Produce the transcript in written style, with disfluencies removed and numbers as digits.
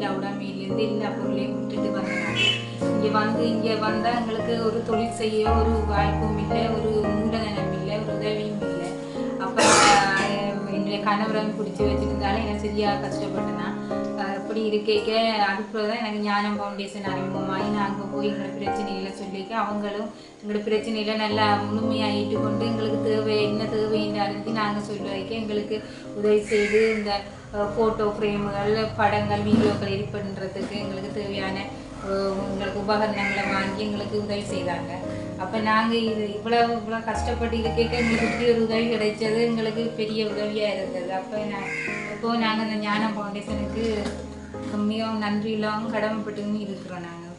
எல்லா உடமையிலேருந்து எல்லா பொருளையும் விட்டுட்டு வந்தாங்க. இங்கே வந்தால் எங்களுக்கு ஒரு தொழில் செய்ய ஒரு வாய்ப்பும் இல்லை, ஒரு மூலதனம் இல்லை, ஒரு உதவியும் இல்லை. அப்போ என்னுடைய கணவரம் பிடிச்சி வச்சுருந்தாலும் எனக்கு சரியாக கஷ்டப்பட்டேன்னா அப்படி இருக்க அதுக்குள்ள தான் எனக்கு ஞானம் ஃபவுண்டேஷன் அறிமுகமாகி நாங்கள் போய் எங்களோட பிரச்சனைகளை சொல்லிக்க அவங்களும் எங்களோட பிரச்சனையில நல்லா முழுமையாக ஈட்டுக்கொண்டு எங்களுக்கு தேவை என்ன தேவைன்னு அறிஞ்சு நாங்கள் சொல்ல வைக்க எங்களுக்கு உதவி செய்து இந்த ஃபோட்டோ ஃப்ரேமுகள் படங்கள் வீடியோக்கள் எடிட் பண்ணுறதுக்கு எங்களுக்கு தேவையான எங்களுக்கு உபகரணங்களை வாங்கி எங்களுக்கு உதவி செய்தாங்க. அப்போ நாங்கள் இவ்வளோ கஷ்டப்பட்டு இருக்க எங்களுக்கு இப்படி ஒரு உதவி கிடைச்சது எங்களுக்கு பெரிய உதவியாக இருந்தது. அப்போ நாங்கள் இந்த ஞானம் ஃபவுண்டேஷனுக்கு மிகவும் நன்றி இல்லாமல் கடமைப்பட்டுன்னு இருக்கிறோம் நாங்கள்.